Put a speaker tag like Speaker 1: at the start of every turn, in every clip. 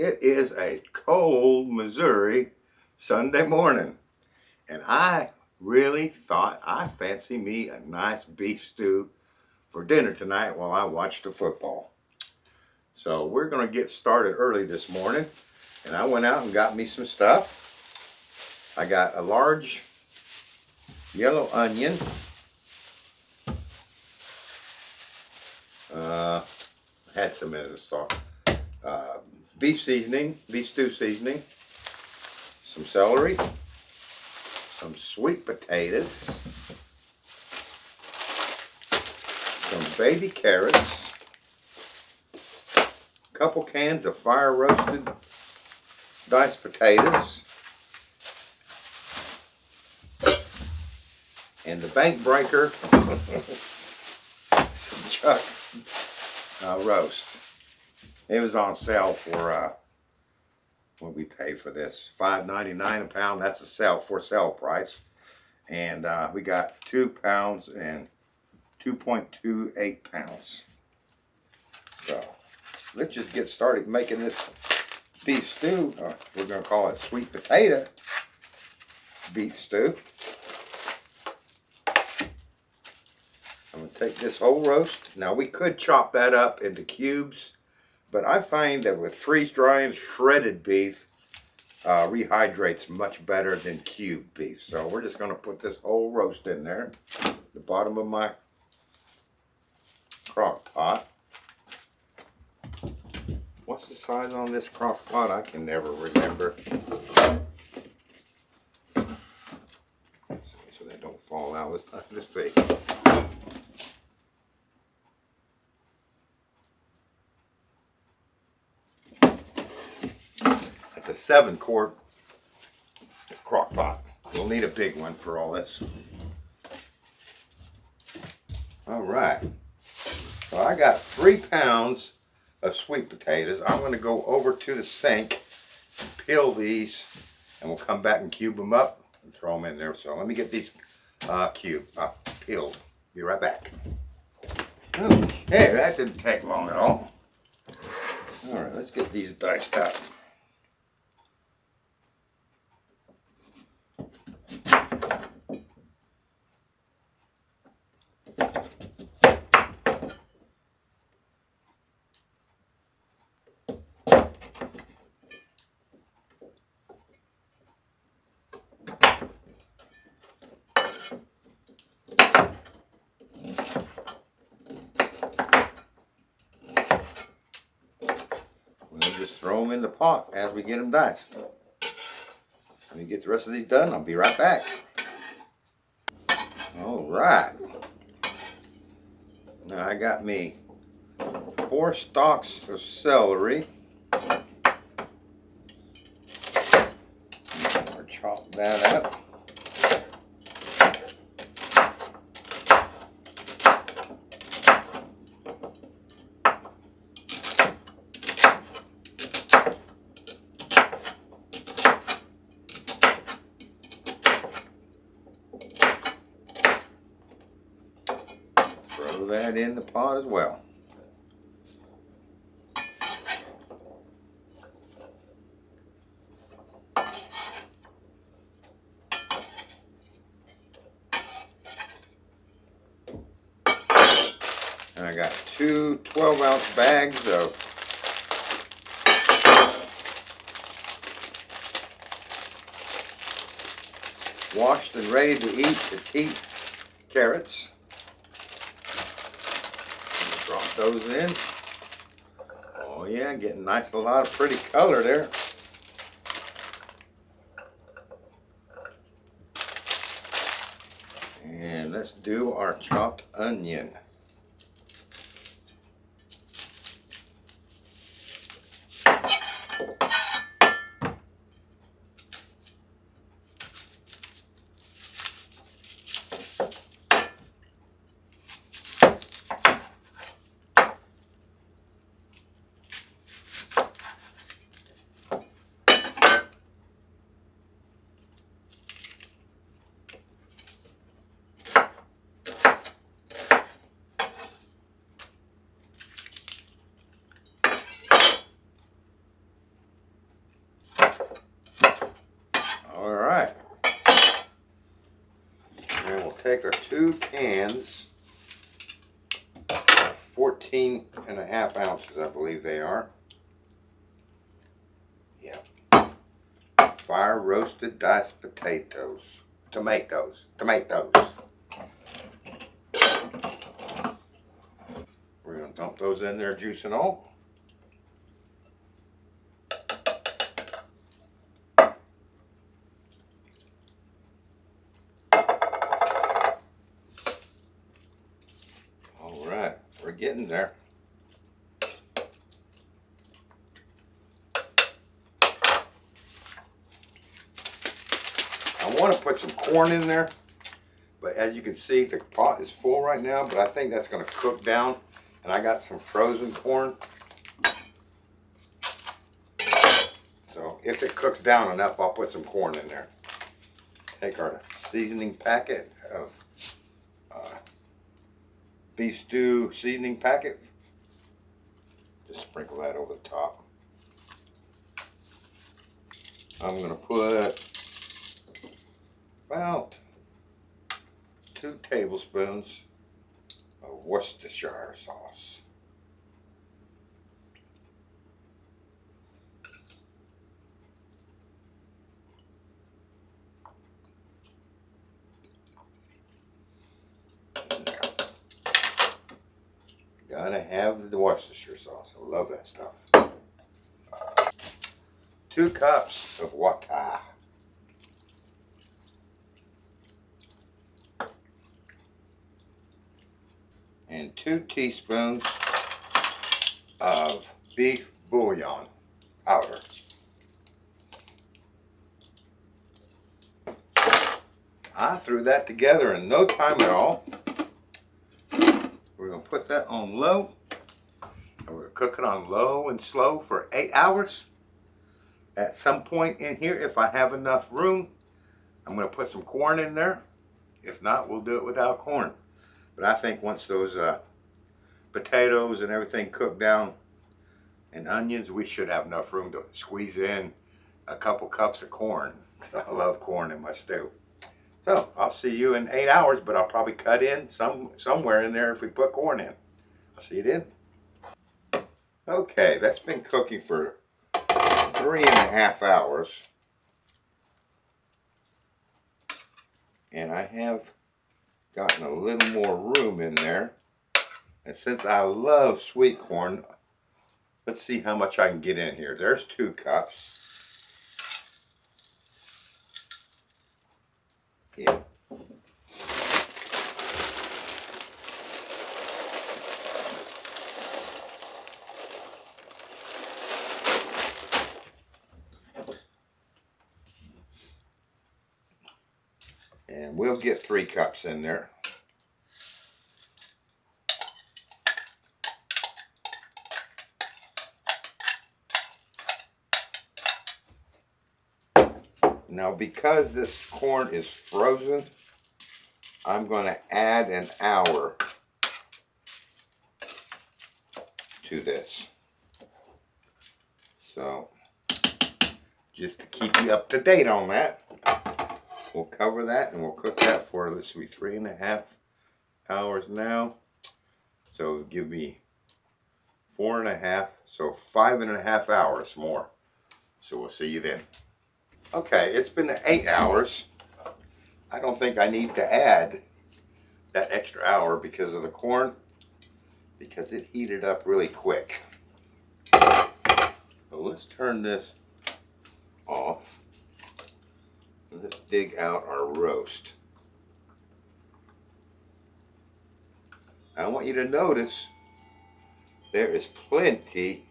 Speaker 1: It is a cold Missouri Sunday morning, and I really thought I fancy me a nice beef stew for dinner tonight while I watch the football. So we're going to get started early this morning, and I went out and got me some stuff. I got a large yellow onion, had some in the stock, beef stew seasoning, some celery, some sweet potatoes, some baby carrots, a couple cans of fire roasted diced potatoes, and the bank breaker, some chuck roast. It was on sale for what we pay for this, $5.99 a pound. That's a sale price, and we got 2 pounds and 2.28 pounds. So let's just get started making this beef stew. We're going to call it sweet potato beef stew. I'm going to take this whole roast. Now we could chop that up into cubes, but I find that with freeze-drying shredded beef, rehydrates much better than cubed beef. So we're just going to put this whole roast in there, the bottom of my crock pot. What's the size on this crock pot? I can never remember. So they don't fall out. Let's see. It's a 7-quart crock pot. We'll need a big one for all this. All right. So I got 3 pounds of sweet potatoes. I'm going to go over to the sink and peel these, and we'll come back and cube them up and throw them in there. So let me get these peeled. Be right back. Okay, that didn't take long at all. All right, let's get these diced up. Just throw them in the pot as we get them diced. Let me get the rest of these done. I'll be right back. All right. Now I got me 4 stalks of celery. I'm gonna chop that up. Throw that in the pot as well. And I got 2 12-ounce bags of washed and ready to eat petite carrots. Drop those in. Oh yeah, getting a lot of pretty color there. And let's do our chopped onion. cans. 14.5 ounces, I believe they are. Yeah. Fire roasted diced potatoes. Tomatoes. We're going to dump those in there, juice and all. All right, we're getting there. I want to put some corn in there, but as you can see, the pot is full right now, but I think that's going to cook down, and I got some frozen corn. So if it cooks down enough, I'll put some corn in there. Take our seasoning packet of beef stew seasoning packet. Just sprinkle that over the top. I'm going to put about 2 tablespoons of Worcestershire sauce. Gotta have the Worcestershire sauce. I love that stuff. 2 cups of water. And 2 teaspoons of beef bouillon powder. I threw that together in no time at all. We're going to put that on low. And we're going to cook it on low and slow for 8 hours. At some point in here, if I have enough room, I'm going to put some corn in there. If not, we'll do it without corn. But I think once those potatoes and everything cook down, and onions, we should have enough room to squeeze in a couple cups of corn. I love corn in my stew. So I'll see you in 8 hours, but I'll probably cut in somewhere in there if we put corn in. I'll see you then. Okay, that's been cooking for 3.5 hours. And I have gotten a little more room in there. And since I love sweet corn, let's see how much I can get in here. There's 2 cups. Yeah. And we'll get 3 cups in there. Now, because this corn is frozen, I'm going to add an hour to this. So, just to keep you up to date on that, we'll cover that and we'll cook that for, let's see, 3.5 hours now. So, it'll give me 4.5, so 5.5 hours more. So, we'll see you then. Okay, it's been 8 hours. I don't think I need to add that extra hour because of the corn, because it heated up really quick. So let's turn this off. Let's dig out our roast. I want you to notice there is plenty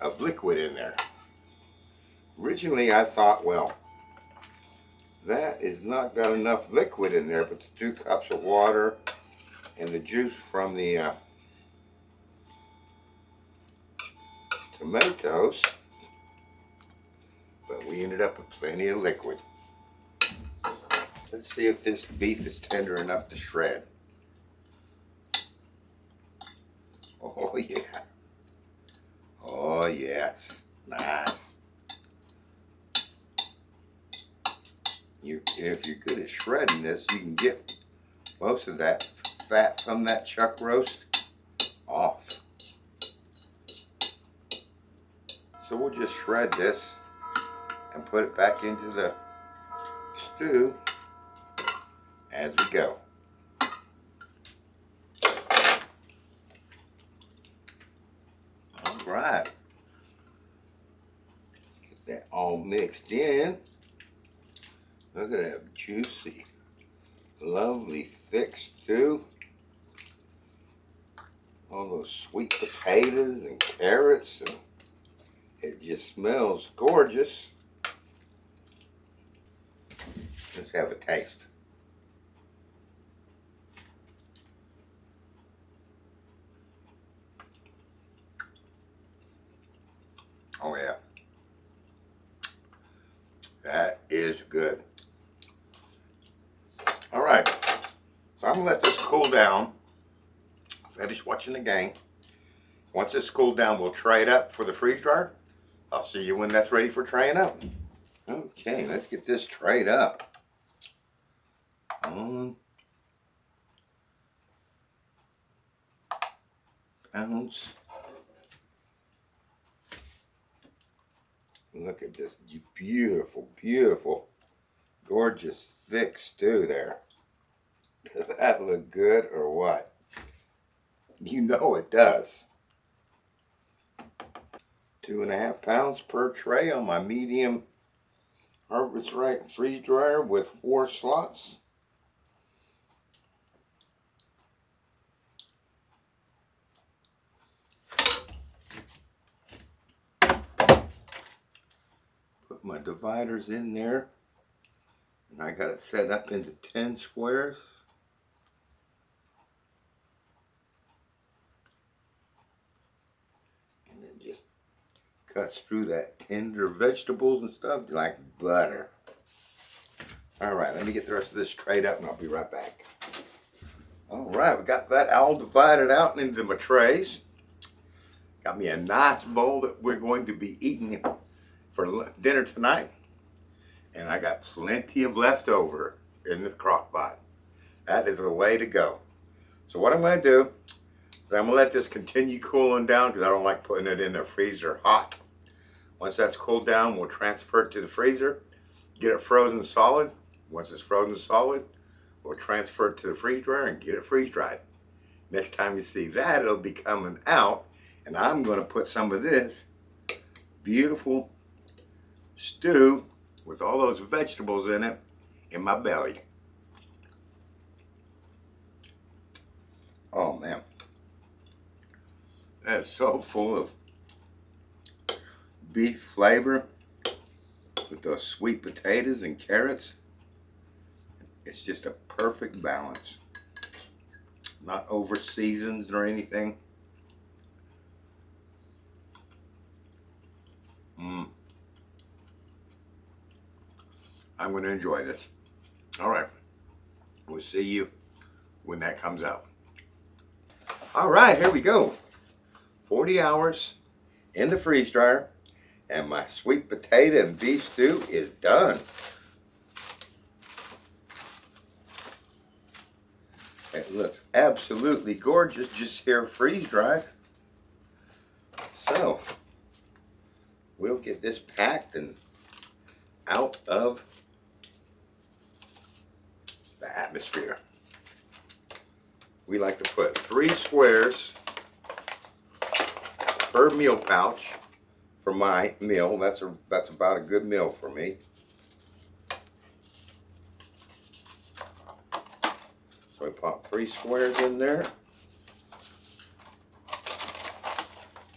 Speaker 1: of liquid in there. Originally I thought, well, that is not got enough liquid in there, but the 2 cups of water and the juice from the tomatoes, but we ended up with plenty of liquid. Let's see if this beef is tender enough to shred. Oh yeah. Oh yes. Nice. If you're good at shredding this, you can get most of that fat from that chuck roast off. So we'll just shred this and put it back into the stew as we go. All right. Get that all mixed in. Look at that juicy, lovely, thick stew. All those sweet potatoes and carrots, and it just smells gorgeous. Let's have a taste. Oh yeah. That is good. All right. So I'm gonna let this cool down. Finish watching the game. Once it's cooled down, we'll tray it up for the freeze dryer. I'll see you when that's ready for traying up. Okay, let's get this trayed up. Pounds. Look at this beautiful, beautiful, gorgeous, thick stew there. Does that look good or what? You know it does. 2.5 pounds per tray on my medium Harvest Right freeze dryer with 4 slots. Put my dividers in there, and I got it set up into 10 squares. And it just cuts through that tender vegetables and stuff like butter. All right, let me get the rest of this trayed up and I'll be right back. All right, we got that all divided out into my trays. Got me a nice bowl that we're going to be eating for dinner tonight. And I got plenty of leftover in the crock pot. That is the way to go. So what I'm going to do is I'm going to let this continue cooling down because I don't like putting it in the freezer hot. Once that's cooled down, we'll transfer it to the freezer, get it frozen solid. Once it's frozen solid, we'll transfer it to the freeze dryer and get it freeze dried. Next time you see that, it'll be coming out, and I'm going to put some of this beautiful stew with all those vegetables in it in my belly. Oh man, that's so full of beef flavor with those sweet potatoes and carrots. It's just a perfect balance. Not over seasoned or anything. I'm going to enjoy this. All right. We'll see you when that comes out. All right, here we go. 40 hours in the freeze dryer, and my sweet potato and beef stew is done. It looks absolutely gorgeous just here freeze dried. So we'll get this packed and out of the atmosphere. We like to put 3 squares per meal pouch for my meal. That's about a good meal for me. So we pop 3 squares in there.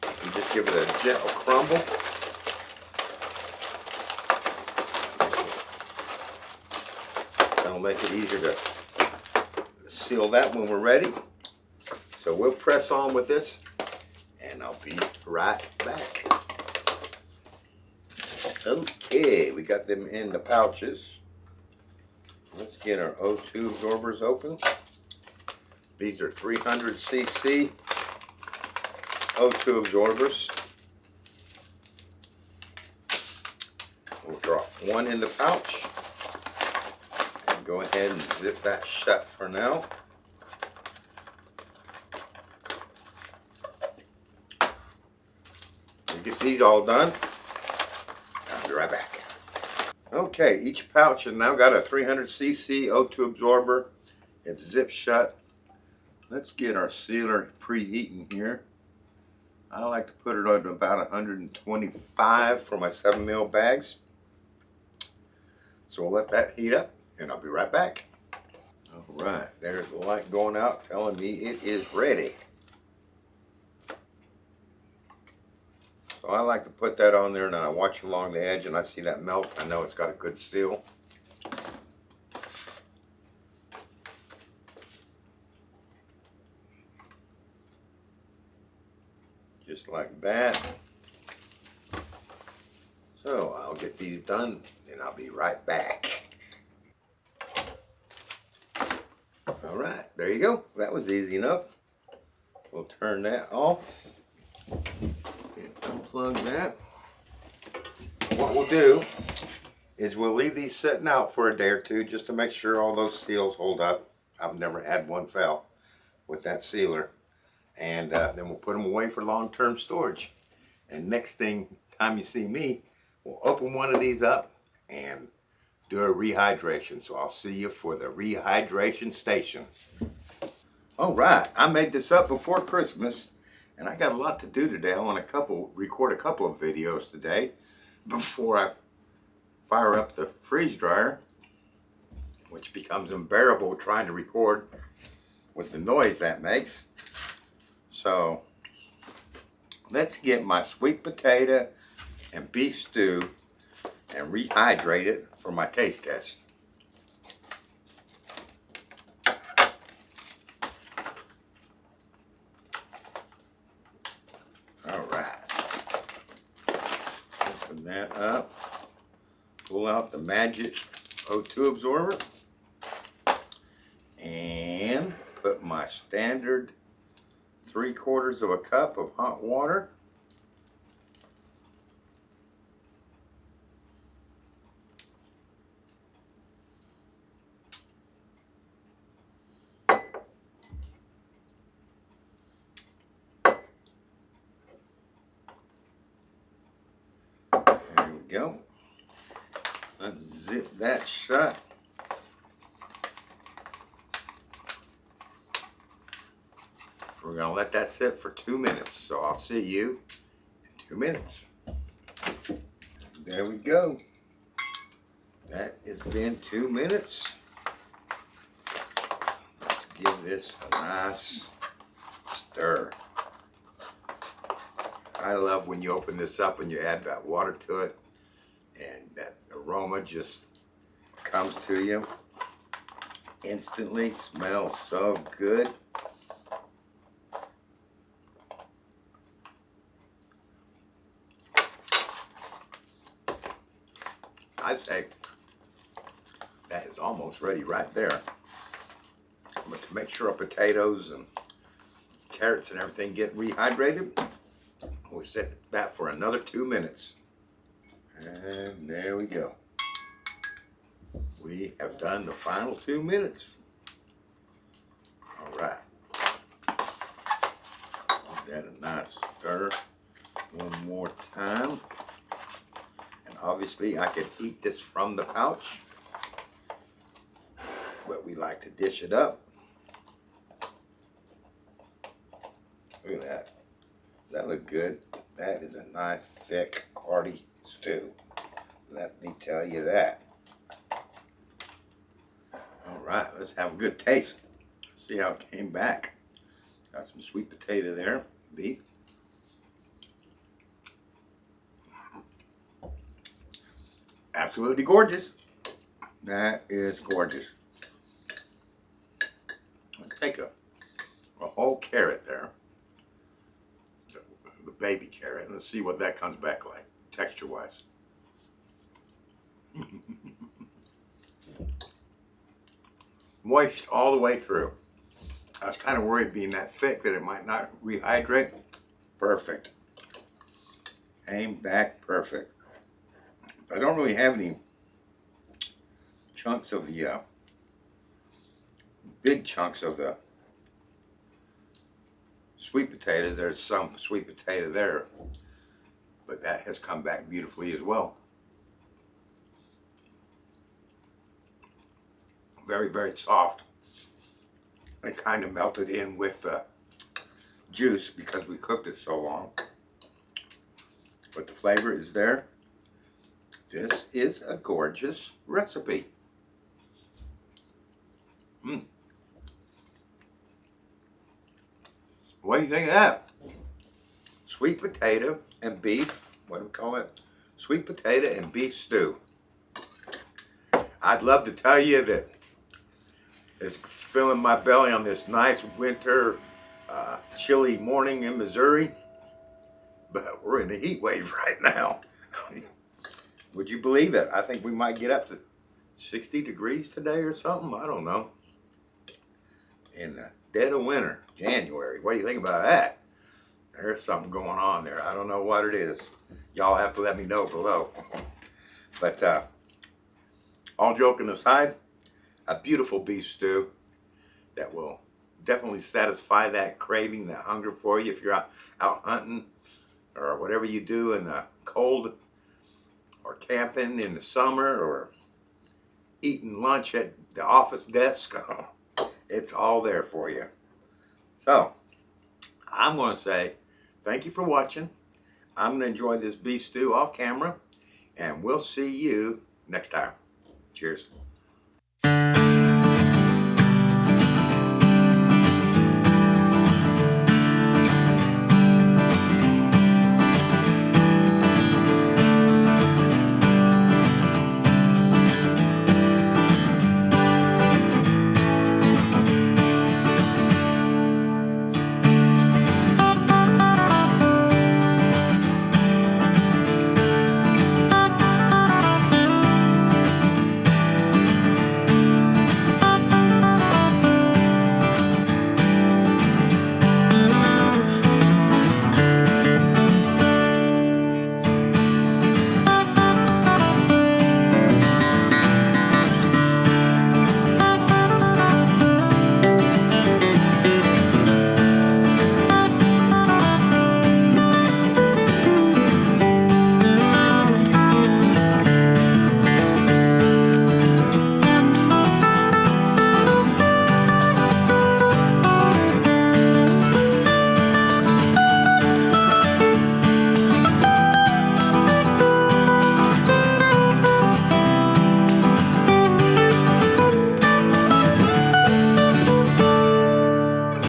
Speaker 1: And just give it a gentle crumble. That'll make it easier to seal that when we're ready. So we'll press on with this, and I'll be right back. Okay, we got them in the pouches. Let's get our O2 absorbers open. These are 300 cc O2 absorbers. We'll drop one in the pouch and Go ahead and zip that shut for now. We'll get these all done. I'll be right back. Okay, each pouch has now got a 300cc O2 absorber. It's zip shut. Let's get our sealer preheating here. I like to put it on about 125 for my 7 mil bags. So we'll let that heat up and I'll be right back. Alright, there's the light going out telling me it is ready. So I like to put that on there and then I watch along the edge and I see that melt. I know it's got a good seal. Just like that. So I'll get these done and I'll be right back. Alright, there you go. That was easy enough. We'll turn that off and unplug that. What we'll do is we'll leave these sitting out for a day or two just to make sure all those seals hold up. I've never had one fail with that sealer. And then we'll put them away for long-term storage. And next time you see me, we'll open one of these up and do a rehydration. So I'll see you for the rehydration station. All right, I made this up before Christmas, and I got a lot to do today. I want to record a couple of videos today before I fire up the freeze dryer, which becomes unbearable trying to record with the noise that makes. So let's get my sweet potato and beef stew and rehydrate it for my taste test. Alright. Open that up. Pull out the Magic O2 absorber. And put my standard 3/4 of a cup of hot water. There we go. Let's zip that shut. We're going to let that sit for 2 minutes. So I'll see you in 2 minutes. There we go. That has been 2 minutes. Let's give this a nice stir. I love when you open this up and you add that water to it and that aroma just comes to you instantly. Smells so good. I'd say that is almost ready right there. But to make sure our potatoes and carrots and everything get rehydrated, we'll set that for another 2 minutes. And there we go. We have done the final 2 minutes. All right. Give that a nice stir one more time. And obviously I could eat this from the pouch, but we like to dish it up. Look at that. That look good. That is a nice, thick, hearty stew. Let me tell you that. All right, let's have a good taste. See how it came back. Got some sweet potato there, beef. Absolutely gorgeous. That is gorgeous. Let's take a whole carrot there. The baby carrot. Let's see what that comes back like, texture-wise. Moist all the way through. I was kind of worried being that thick that it might not rehydrate. Perfect. Came back perfect. I don't really have any chunks of the big chunks of the sweet potatoes. There's some sweet potato there, but that has come back beautifully as well. Very, very soft. It kind of melted in with the juice because we cooked it so long. But the flavor is there. This is a gorgeous recipe. What do you think of that? Sweet potato and beef, what do we call it? Sweet potato and beef stew. I'd love to tell you that it's filling my belly on this nice winter chilly morning in Missouri, but we're in a heat wave right now. Would you believe it? I think we might get up to 60 degrees today or something. I don't know. In the dead of winter, January. What do you think about that? There's something going on there. I don't know what it is. Y'all have to let me know below. But all joking aside, a beautiful beef stew that will definitely satisfy that craving, that hunger for you if you're out hunting or whatever you do in the cold, or camping in the summer, or eating lunch at the office desk. It's all there for you. So I'm going to say thank you for watching. I'm going to enjoy this beef stew off camera, and we'll see you next time. Cheers.